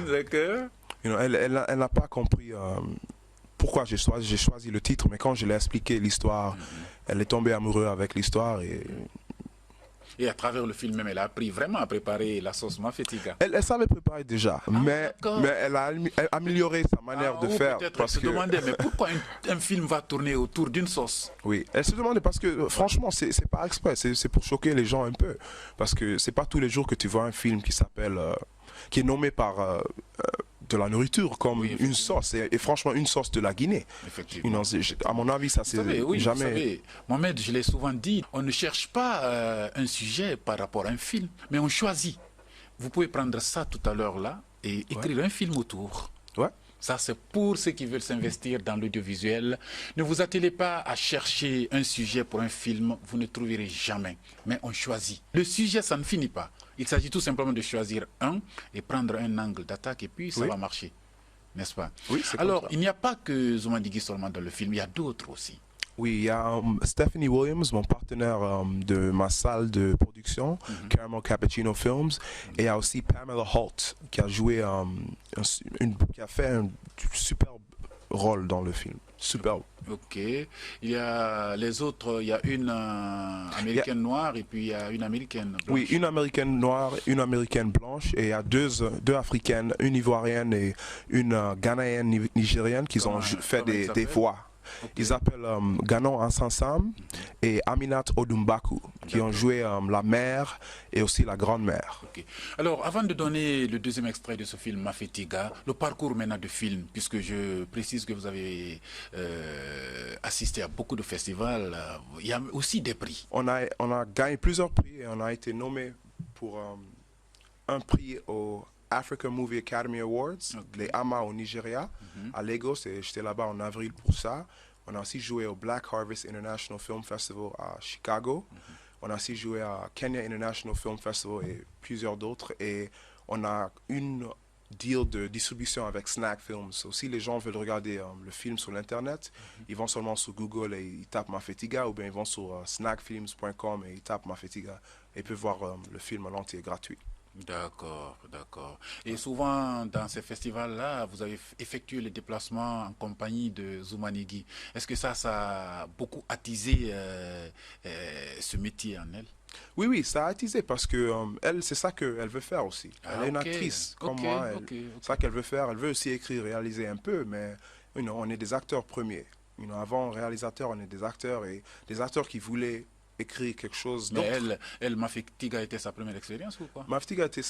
D'accord. Elle n'a pas compris pourquoi j'ai choisi le titre, mais quand je l'ai expliqué l'histoire, elle est tombée amoureuse avec l'histoire Et à travers le film même, elle a appris vraiment à préparer la sauce Mafetiga. Elle savait préparer déjà, mais elle a amélioré sa manière de faire. Peut-être elle se demandait, mais pourquoi un film va tourner autour d'une sauce? Oui, elle se demandait parce que franchement, c'est pas exprès, c'est pour choquer les gens un peu. Parce que c'est pas tous les jours que tu vois un film qui s'appelle, qui est nommé par de la nourriture comme une sauce, et franchement une sauce de la Guinée. Effectivement. À mon avis, ça c'est jamais... Vous savez, Mohamed, je l'ai souvent dit, on ne cherche pas un sujet par rapport à un film, mais on choisit. Vous pouvez prendre ça tout à l'heure là et écrire un film autour. Ouais. Ça, c'est pour ceux qui veulent s'investir dans l'audiovisuel. Ne vous attelez pas à chercher un sujet pour un film, vous ne trouverez jamais. Mais on choisit. Le sujet, ça ne finit pas. Il s'agit tout simplement de choisir un et prendre un angle d'attaque et puis ça va marcher. N'est-ce pas? Oui, c'est Alors, comme ça. il n'y a pas que Zoumandigui seulement dans le film, il y a d'autres aussi. Oui, il y a Stephanie Williams, mon partenaire de ma salle de production, Caramel Cappuccino Films, et il y a aussi Pamela Holt qui a joué, qui a fait un super rôle dans le film. Superbe. Ok. Il y a les autres, il y a une américaine noire et puis il y a une américaine blanche. Oui, une américaine noire, une américaine blanche, et il y a deux africaines, une ivoirienne et une ghanéenne nigérienne qui ont fait des voix. Okay. Ils s'appellent Ganon Ansansam et Aminat Odumbaku qui ont joué la mère et aussi la grand-mère. Okay. Alors, avant de donner le deuxième extrait de ce film, Mafetiga, le parcours maintenant du film, puisque je précise que vous avez assisté à beaucoup de festivals, il y a aussi des prix. On a gagné plusieurs prix et on a été nommé pour un prix au African Movie Academy Awards, les AMA au Nigeria, à Lagos, et j'étais là-bas en avril pour ça. On a aussi joué au Black Harvest International Film Festival à Chicago. On a aussi joué à Kenya International Film Festival et plusieurs d'autres. Et on a une deal de distribution avec Snack Films. Si les gens veulent regarder le film sur l'Internet, ils vont seulement sur Google et ils tapent Mafetiga, ou bien ils vont sur snackfilms.com et ils tapent Mafetiga et ils peuvent voir le film en entier gratuit. D'accord, d'accord. Et souvent, dans ces festivals-là, vous avez effectué les déplacements en compagnie de Zoumandigui. Est-ce que ça a beaucoup attisé ce métier en elle? Oui, oui, ça a attisé parce que elle, c'est ça qu'elle veut faire aussi. Elle est une actrice comme moi. C'est ça qu'elle veut faire. Elle veut aussi écrire, réaliser un peu, mais on est des acteurs premiers. Avant réalisateur, on est des acteurs et des acteurs qui voulaient écrire quelque chose d'autre. Mais elle, Mafetiga était sa première expérience ou quoi? Mafetiga était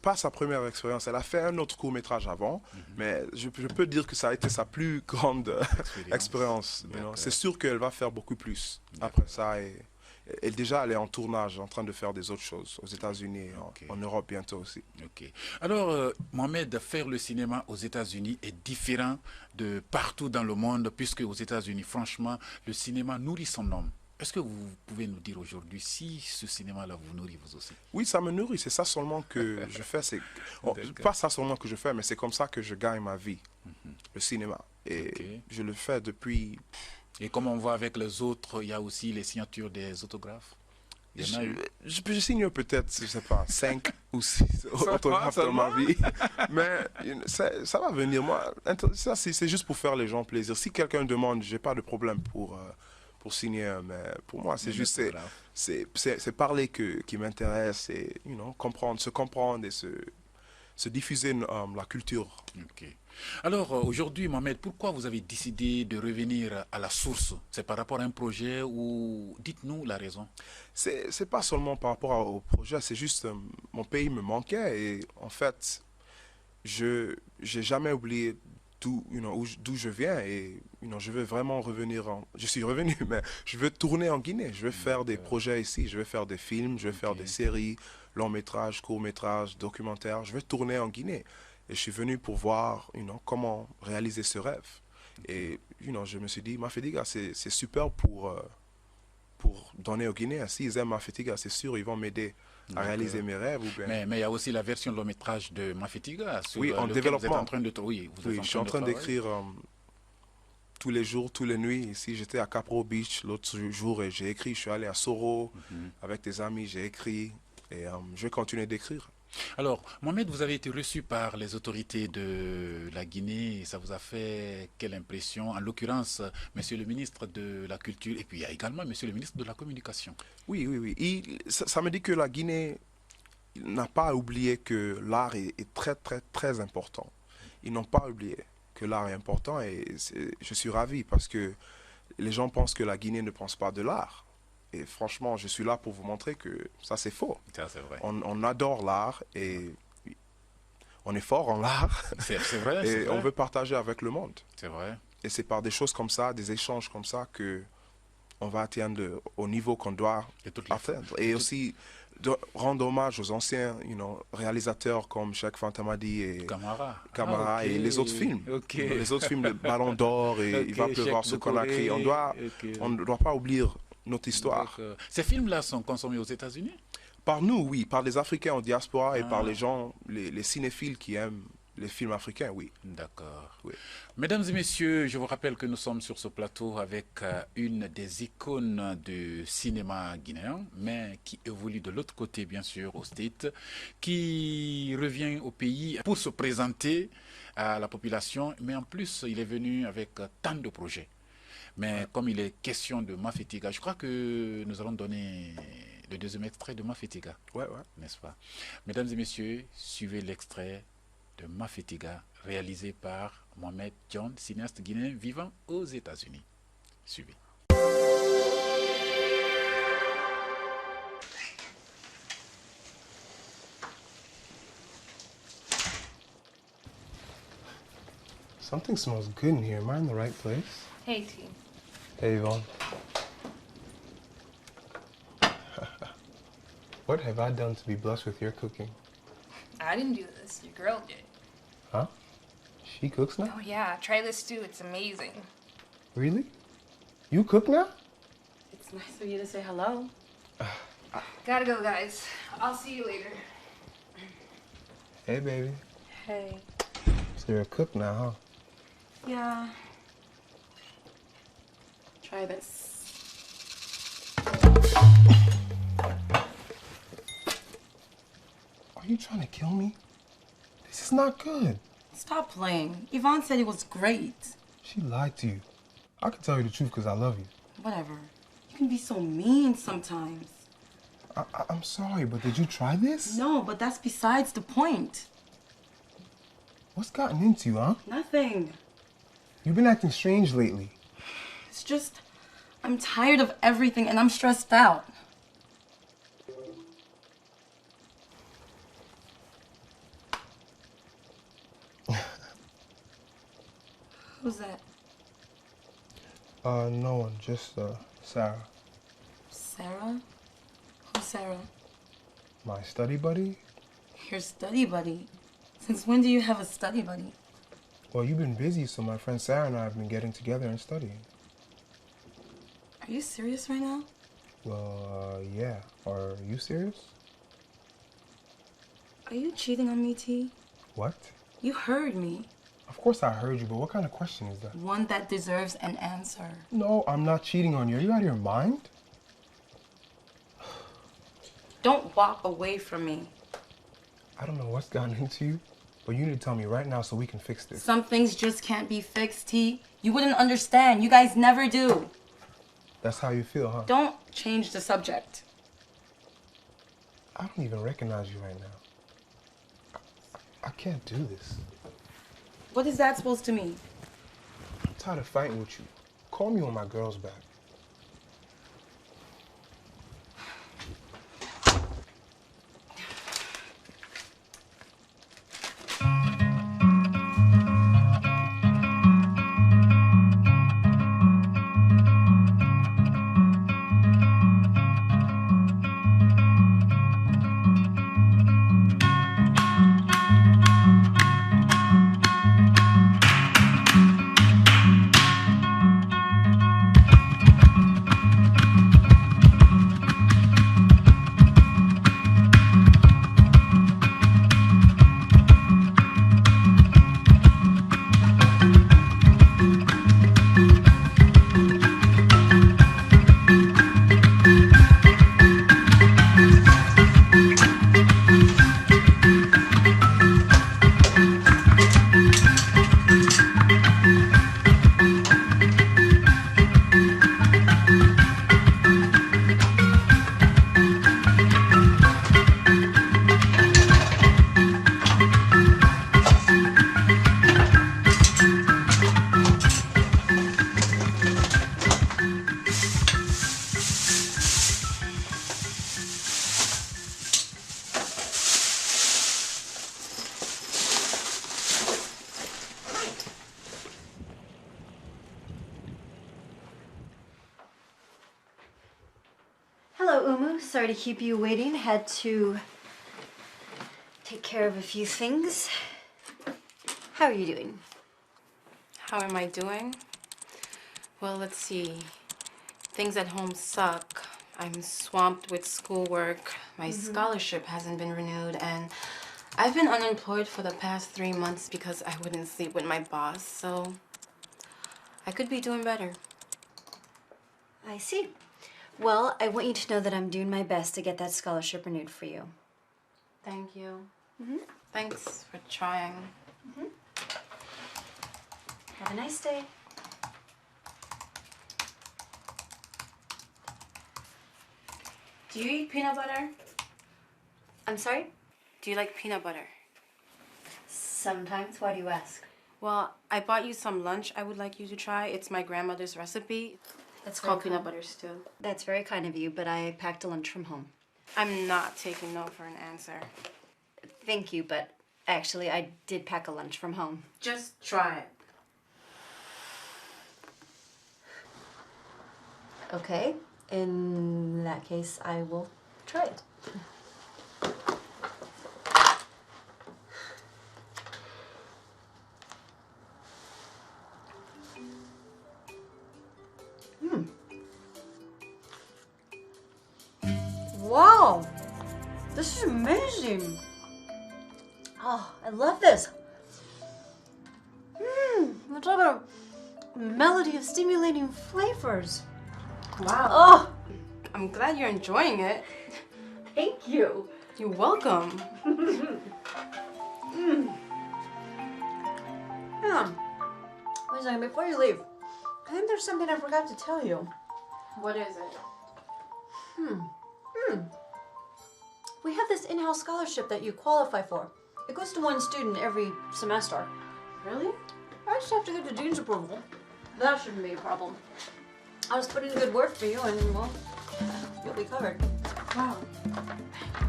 pas sa première expérience. Elle a fait un autre court-métrage avant, mais je peux dire que ça a été sa plus grande expérience. C'est sûr qu'elle va faire beaucoup plus après ça. Et déjà, elle est en tournage, en train de faire des autres choses aux États-Unis et en Europe bientôt aussi. Okay. Alors, Mohamed, faire le cinéma aux États-Unis est différent de partout dans le monde, puisque aux États-Unis, franchement, le cinéma nourrit son homme. Est-ce que vous pouvez nous dire aujourd'hui si ce cinéma-là vous nourrit vous aussi? Oui, ça me nourrit. C'est ça seulement que je fais. Pas ça seulement que je fais, mais c'est comme ça que je gagne ma vie, le cinéma. Et je le fais depuis... Et comme on voit avec les autres, il y a aussi les signatures des autographes. Je signe peut-être, je ne sais pas, 5 ou 6 autographes dans ma vie. Mais ça va venir. Moi, ça, c'est juste pour faire les gens plaisir. Si quelqu'un demande, je n'ai pas de problème pour signer, mais pour moi, c'est juste c'est parler qui m'intéresse et se comprendre et se diffuser la culture. Okay. Alors aujourd'hui, Mohamed, pourquoi vous avez décidé de revenir à la source? C'est par rapport à un projet ou dites-nous la raison? C'est pas seulement par rapport au projet, c'est juste mon pays me manquait et en fait, j'ai jamais oublié d'où je viens et je veux vraiment revenir je suis revenu, mais je veux tourner en Guinée, je veux faire des projets ici, je veux faire des films, je veux faire des séries, longs métrages, courts métrages, documentaires, je veux tourner en Guinée. Et je suis venu pour voir comment réaliser ce rêve. Et je me suis dit, Mafetiga, c'est super pour donner aux Guinéens. S'ils aiment Mafetiga, c'est sûr, ils vont m'aider à réaliser mes rêves. Mais il y a aussi la version long métrage de Mafetiga. Oui, en développement. Vous êtes en train de, je suis en train d'écrire tous les jours, toutes les nuits. Ici, j'étais à Capro Beach l'autre jour et j'ai écrit. Je suis allé à Soro avec des amis, j'ai écrit et je vais continuer d'écrire. Alors, Mohamed, vous avez été reçu par les autorités de la Guinée et ça vous a fait quelle impression? En l'occurrence, monsieur le ministre de la Culture et puis il y a également monsieur le ministre de la Communication. Oui, oui, oui. Ça me dit que la Guinée n'a pas oublié que l'art est très, très, très important. Ils n'ont pas oublié que l'art est important et je suis ravi parce que les gens pensent que la Guinée ne pense pas de l'art. Et franchement, je suis là pour vous montrer que ça, c'est faux. Ça, c'est vrai. On adore l'art et on est fort en l'art. C'est vrai. Et on veut partager avec le monde. C'est vrai. Et c'est par des choses comme ça, des échanges comme ça, qu'on va atteindre au niveau qu'on doit atteindre. Et aussi de rendre hommage aux anciens réalisateurs comme Cheikh Fanta Madi et Camara okay. et les autres films. Okay. Les autres films, le Ballon d'Or et Il va pleuvoir ce qu'on a créé. On ne doit pas oublier notre histoire. Ces films-là sont consommés aux États-Unis? Par nous, oui. Par les Africains en diaspora et par les gens, les cinéphiles qui aiment les films africains, oui. D'accord. Oui. Mesdames et messieurs, je vous rappelle que nous sommes sur ce plateau avec une des icônes du cinéma guinéen, mais qui évolue de l'autre côté, bien sûr, aux States, qui revient au pays pour se présenter à la population, mais en plus, il est venu avec tant de projets. Mais comme il est question de Mafetiga, je crois que nous allons donner le deuxième extrait de Mafetiga. Ouais. N'est-ce pas? Mesdames et messieurs, suivez l'extrait de Mafetiga, réalisé par Mohamed John, cinéaste guinéen vivant aux États-Unis. Suivez. Something smells good in here. Am I in the right place? Hey, T. Hey, Yvonne. What have I done to be blessed with your cooking? I didn't do this. Your girl did. Huh? She cooks now? Oh, yeah. Try this stew. It's amazing. Really? You cook now? It's nice of you to say hello. Gotta go, guys. I'll see you later. Hey, baby. Hey. So you're a cook now, huh? Yeah. Try this. Are you trying to kill me? This is not good. Stop playing. Yvonne said it was great. She lied to you. I can tell you the truth because I love you. Whatever. You can be so mean sometimes. I'm sorry, but did you try this? No, but that's besides the point. What's gotten into you, huh? Nothing. You've been acting strange lately. It's just, I'm tired of everything and I'm stressed out. Who's that? No one, just Sarah. Sarah? Who's Sarah? My study buddy? Your study buddy? Since when do you have a study buddy? Well, you've been busy, so my friend Sarah and I have been getting together and studying. Are you serious right now? Well, yeah. Are you serious? Are you cheating on me, T? What? You heard me. Of course I heard you, but what kind of question is that? One that deserves an answer. No, I'm not cheating on you. Are you out of your mind? Don't walk away from me. I don't know what's gotten into you, but you need to tell me right now so we can fix this. Some things just can't be fixed, T. You wouldn't understand. You guys never do. That's how you feel, huh? Don't change the subject. I don't even recognize you right now. I can't do this. What is that supposed to mean? I'm tired of fighting with you. Call me when my girl's back. sorry to keep you waiting. Had to take care of a few things. How are you doing? How am I doing? Well, let's see. Things at home suck. I'm swamped with schoolwork. My scholarship hasn't been renewed, and I've been unemployed for the past 3 months because I wouldn't sleep with my boss, so I could be doing better. I see. Well, I want you to know that I'm doing my best to get that scholarship renewed for you. Thank you. Thanks for trying. Have a nice day. Do you eat peanut butter? I'm sorry? Do you like peanut butter? Sometimes. Why do you ask? Well, I bought you some lunch I would like you to try. It's my grandmother's recipe. It's called peanut butter stew. That's very kind of you, but I packed a lunch from home. I'm not taking no for an answer. Thank you, but actually I did pack a lunch from home. Just try it. Okay, in that case, I will try it. Wow, this is amazing. Oh, I love this. We're talking about a melody of stimulating flavors. Wow. Oh, I'm glad you're enjoying it. thank you. You're welcome. Yeah. Wait a second, before you leave, I think there's something I forgot to tell you. What is it? We have this in-house scholarship that you qualify for. It goes to one student every semester. Really? I just have to get the dean's approval. That shouldn't be a problem. I'll just put in a good word for you and, well, you'll be covered. Wow.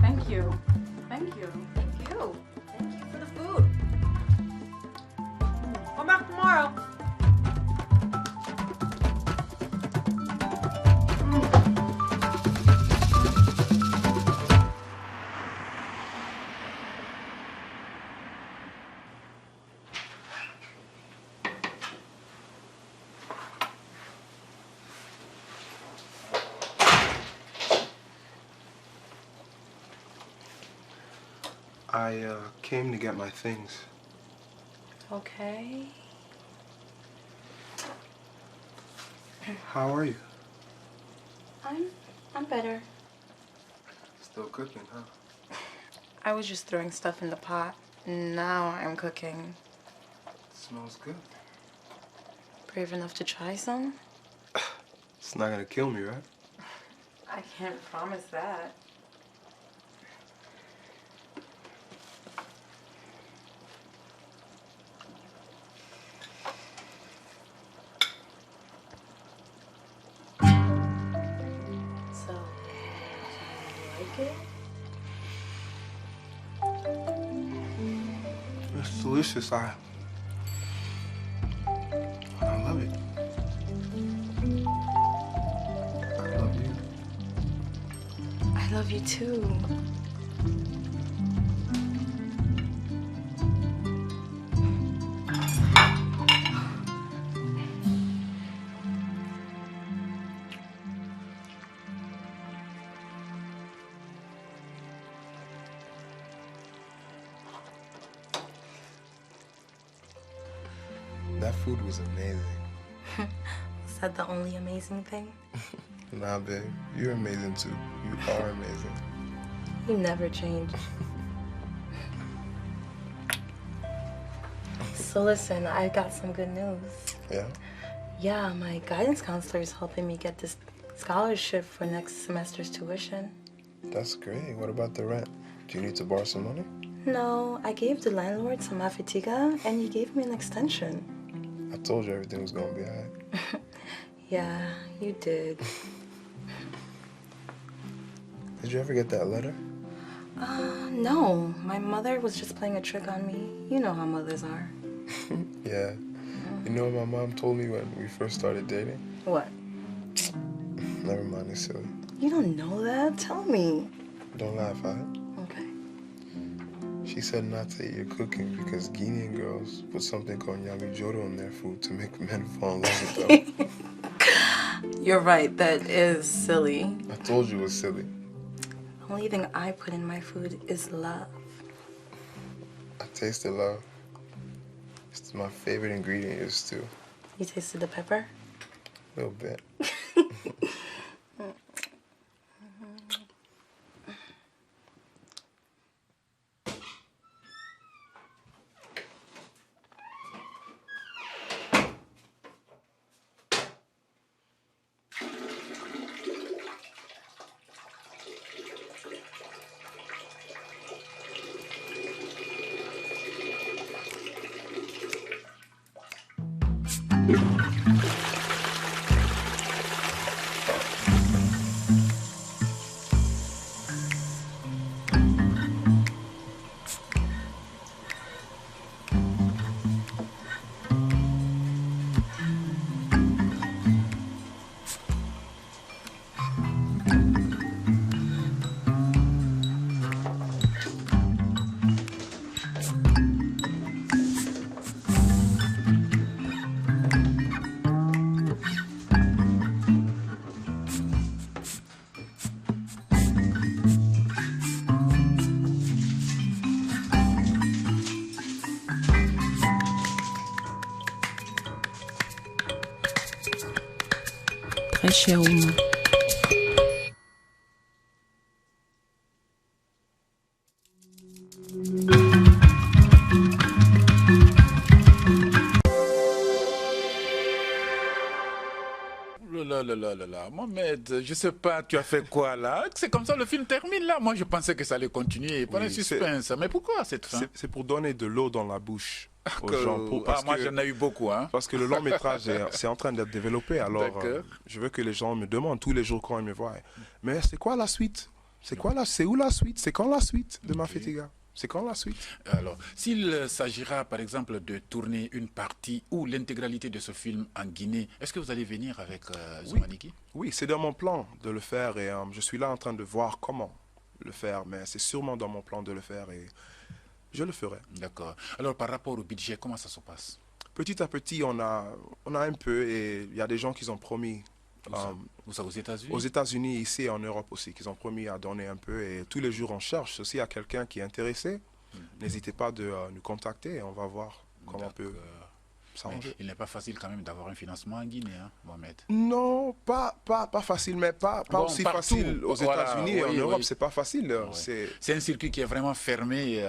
Thank you. Thank you. Thank you. Thank you for the food. Come back tomorrow. I came to get my things. Okay. How are you? I'm better. Still cooking, huh? I was just throwing stuff in the pot. Now I'm cooking. Smells good. Brave enough to try some? It's not gonna kill me, right? I can't promise that. So, do you like it? It's delicious. I love it. I love you. I love you too. That food was amazing. Was that the only amazing thing? Nah, babe. You're amazing too. You are amazing. You never change. So listen, I got some good news. Yeah? Yeah, my guidance counselor is helping me get this scholarship for next semester's tuition. That's great. What about the rent? Do you need to borrow some money? No, I gave the landlord some mafitiga and he gave me an extension. I told you everything was gonna be alright. Yeah, you did. Did you ever get that letter? No. My mother was just playing a trick on me. You know how mothers are. Yeah. You know what my mom told me when we first started dating? What? Never mind, it's silly. You don't know that? Tell me. Don't laugh, alright? Okay. She said not to eat your cooking because Guinean girls put something called nyami joro in their food to make men fall in love with them. You're right, that is silly. I told you it was silly. The only thing I put in my food is love. I tasted love. It's my favorite ingredient is stew. You tasted the pepper? A little bit. Très cher Ouma. Mohamed, je sais pas, tu as fait quoi là? C'est comme ça le film termine là. Moi je pensais que ça allait continuer. Pas de suspense. Mais pourquoi cette fin? C'est pour donner de l'eau dans la bouche aux gens. Moi j'en ai eu beaucoup. Hein. Parce que le long métrage c'est en train d'être développé. Alors je veux que les gens me demandent tous les jours quand ils me voient. Mais c'est quoi la suite? C'est quoi là? C'est où la suite? C'est quand la suite de Mafetiga? C'est quand la suite? Alors, s'il s'agira par exemple de tourner une partie ou l'intégralité de ce film en Guinée, est-ce que vous allez venir avec Zoumaniki? Oui, c'est dans mon plan de le faire et je suis là en train de voir comment le faire, mais c'est sûrement dans mon plan de le faire et je le ferai. D'accord. Alors, par rapport au budget, comment ça se passe? Petit à petit, on a un peu et il y a des gens qui ont promis. Où ça, aux États-Unis? Aux États-Unis, ici et en Europe aussi, qu'ils ont promis à donner un peu. Et tous les jours, on cherche aussi à quelqu'un qui est intéressé. N'hésitez pas de nous contacter et on va voir comment on peut s'arranger. Il n'est pas facile quand même d'avoir un financement en Guinée, hein, Mohamed? Non, pas facile, mais pas aussi facile aux États-Unis et en Europe. C'est pas facile. C'est un circuit qui est vraiment fermé.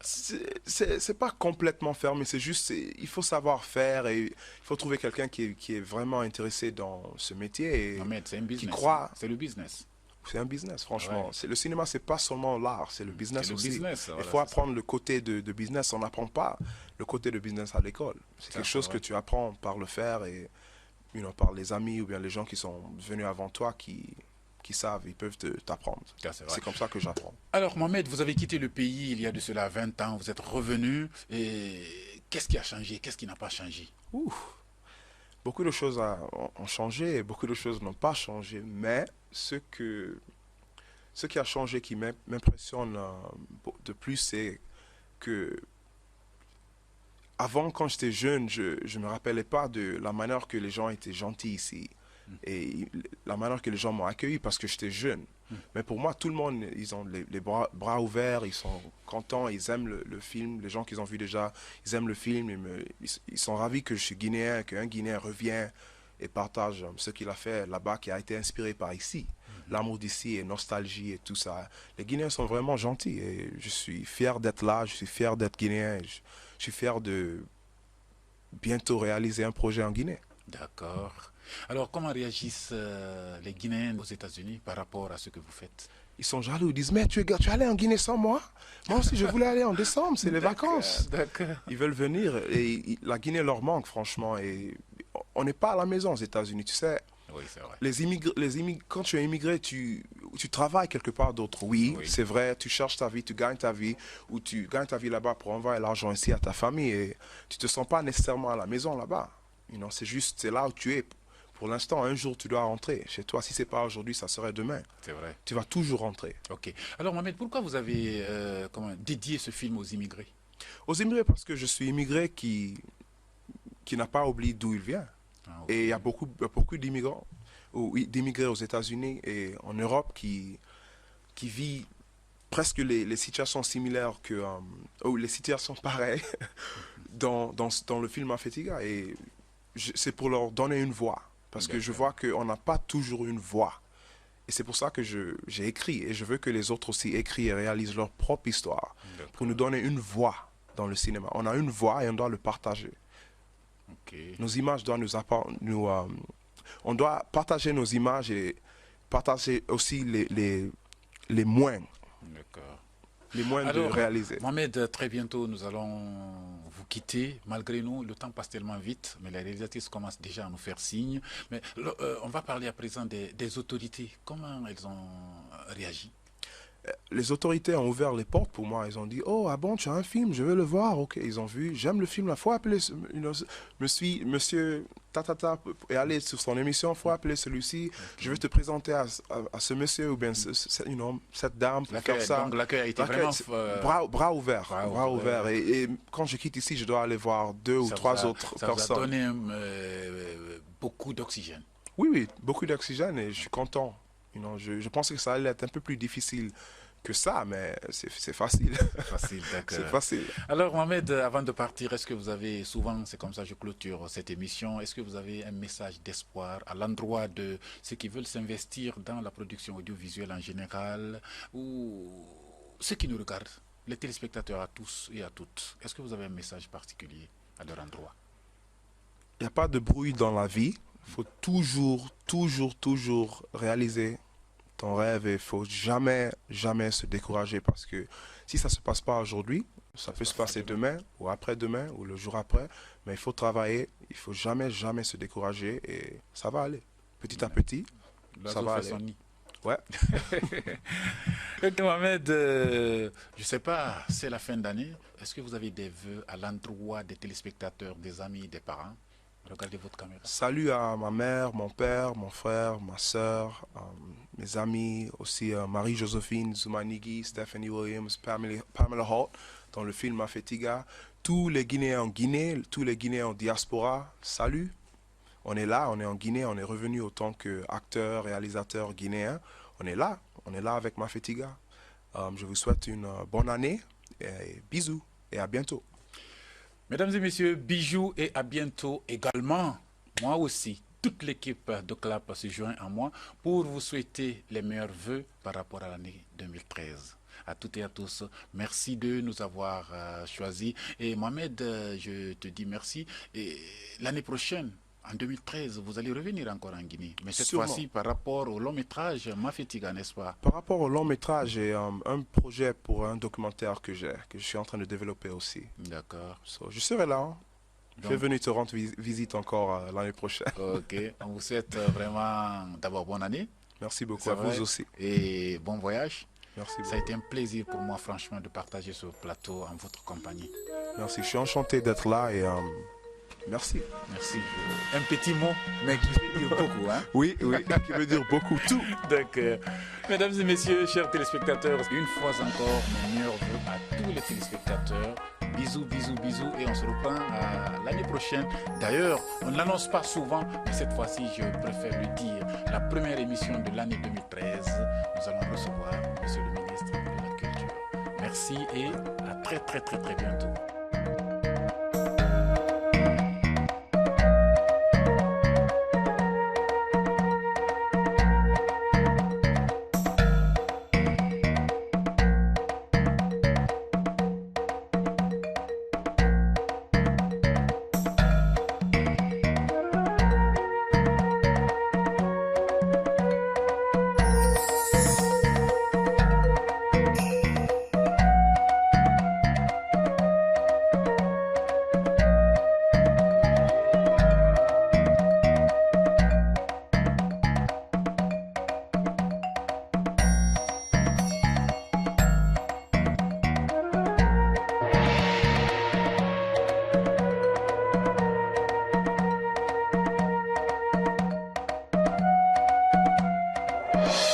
C'est pas complètement fermé, c'est juste il faut savoir faire et il faut trouver quelqu'un qui est vraiment intéressé dans ce métier et Mohamed, c'est un business, qui croit. C'est le business. C'est un business, franchement. Le cinéma, c'est pas seulement l'art, c'est le business aussi. Business, il faut apprendre le côté de business. On n'apprend pas le côté de business à l'école. C'est quelque chose que tu apprends par le faire et par les amis ou bien les gens qui sont venus avant toi qui savent, ils peuvent t'apprendre. C'est comme ça que j'apprends. Alors Mohamed, vous avez quitté le pays il y a de cela 20 ans, vous êtes revenu. Et qu'est-ce qui a changé? Qu'est-ce qui n'a pas changé? Beaucoup de choses ont changé et beaucoup de choses n'ont pas changé. Mais ce qui a changé, qui m'impressionne de plus, c'est que avant, quand j'étais jeune, je ne me rappelais pas de la manière que les gens étaient gentils ici. Et la manière que les gens m'ont accueilli parce que j'étais jeune. Mais pour moi, tout le monde, ils ont les bras ouverts, ils sont contents, ils aiment le film. Les gens qu'ils ont vu déjà, ils aiment le film. Ils sont ravis que je suis guinéen, qu'un Guinéen revient et partage ce qu'il a fait là-bas, qui a été inspiré par ici. L'amour d'ici et nostalgie et tout ça. Les Guinéens sont vraiment gentils et je suis fier d'être là, je suis fier d'être Guinéen. Je suis fier de bientôt réaliser un projet en Guinée. D'accord. Alors, comment réagissent les Guinéens aux États-Unis par rapport à ce que vous faites? Ils sont jaloux, ils disent, mais tu es allé en Guinée sans moi? Moi aussi, je voulais aller en décembre, c'est les vacances. Ils veulent venir et la Guinée leur manque, franchement. Et on n'est pas à la maison aux États-Unis, tu sais. Oui, c'est vrai. Quand tu es immigré, tu travailles quelque part d'autre. Oui, c'est vrai, tu cherches ta vie, tu gagnes ta vie, ou tu gagnes ta vie là-bas pour envoyer l'argent ici à ta famille et tu ne te sens pas nécessairement à la maison là-bas. C'est juste, c'est là où tu es Pour l'instant, un jour, tu dois rentrer chez toi. Si ce n'est pas aujourd'hui, ça serait demain. C'est vrai. Tu vas toujours rentrer. Ok. Alors, Mohamed, pourquoi vous avez dédié ce film aux immigrés? Aux immigrés, parce que je suis immigré qui n'a pas oublié d'où il vient. Ah, okay. Et il y a beaucoup d'immigrants, d'immigrés aux États-Unis et en Europe qui vivent presque les situations similaires ou les situations pareilles dans le film Mafetiga. Et c'est pour leur donner une voix. Parce que je vois qu'on n'a pas toujours une voix. Et c'est pour ça que j'ai écrit. Et je veux que les autres aussi écrivent et réalisent leur propre histoire. Pour nous donner une voix dans le cinéma. On a une voix et on doit le partager. Okay. Nos images doivent on doit partager nos images et partager aussi les moyens. D'accord. Les moyens de réaliser. Mohamed, très bientôt, nous allons vous quitter. Malgré nous, le temps passe tellement vite, mais les réalisatrices commencent déjà à nous faire signe. Mais on va parler à présent des autorités. Comment elles ont réagi? Les autorités ont ouvert les portes pour moi. Ils ont dit, oh, ah bon, tu as un film, je veux le voir. Ok, ils ont vu, j'aime le film, il faut appeler monsieur Tatata et aller sur son émission, il faut appeler celui-ci. Je veux te présenter à ce monsieur ou bien cette dame pour faire ça. Donc l'accueil a été vraiment... Bras ouverts. Et quand je quitte ici, je dois aller voir 2 ou 3 autres personnes. Ça vous a donné beaucoup d'oxygène. Oui, beaucoup d'oxygène et je suis content. Je pensais que ça allait être un peu plus difficile que ça, mais c'est facile. Facile, d'accord. C'est facile. Alors, Mohamed, avant de partir, est-ce que vous avez, souvent, c'est comme ça que je clôture cette émission, est-ce que vous avez un message d'espoir à l'endroit de ceux qui veulent s'investir dans la production audiovisuelle en général, ou ceux qui nous regardent, les téléspectateurs à tous et à toutes? Est-ce que vous avez un message particulier à leur endroit? Il n'y a pas de bruit dans la vie. Il faut toujours réaliser ton rêve et il ne faut jamais se décourager parce que si ça ne se passe pas aujourd'hui, ça peut se passer demain ou après-demain ou le jour après, mais il faut travailler, il ne faut jamais se décourager et ça va aller. Petit à petit, ça va aller. Ouais. Ok, Mohamed, je ne sais pas, c'est la fin d'année. Est-ce que vous avez des vœux à l'endroit des téléspectateurs, des amis, des parents? Regardez votre caméra. Salut à ma mère, mon père, mon frère, ma soeur, mes amis, aussi Marie-Joséphine Zoumanigui, Stephanie Williams, Pamela Holt, dans le film Mafetiga. Tous les Guinéens en Guinée, tous les Guinéens en diaspora, salut. On est là, on est en Guinée, on est revenu autant qu'acteur, réalisateur guinéen. On est là avec Mafetiga. Je vous souhaite une bonne année et bisous et à bientôt. Mesdames et messieurs, bisous et à bientôt également. Moi aussi, toute l'équipe de CLAP se joint à moi pour vous souhaiter les meilleurs vœux par rapport à l'année 2013. À toutes et à tous, merci de nous avoir choisis. Et Mohamed, je te dis merci. Et l'année prochaine, en 2013, vous allez revenir encore en Guinée. Mais cette fois-ci, par rapport au long métrage Mafetiga, n'est-ce pas? Par rapport au long métrage, j'ai un projet pour un documentaire que je suis en train de développer aussi. D'accord. Je serai là. Hein. Je vais venir te rendre visite encore l'année prochaine. Ok. On vous souhaite vraiment d'abord bonne année. Merci beaucoup à vous aussi. Et bon voyage. Merci beaucoup. Ça a été un plaisir pour moi, franchement, de partager ce plateau en votre compagnie. Merci. Je suis enchanté d'être là et... merci. Merci. Un petit mot, mais qui veut dire beaucoup. Hein? Oui, qui veut dire beaucoup, tout. Donc, mesdames et messieurs, chers téléspectateurs, une fois encore, mes meilleurs vœux à tous les téléspectateurs. Bisous, bisous, bisous. Et on se reprend l'année prochaine. D'ailleurs, on ne l'annonce pas souvent, mais cette fois-ci, je préfère le dire. La première émission de l'année 2013, nous allons recevoir Monsieur le ministre de la Culture. Merci et à très bientôt. Bye.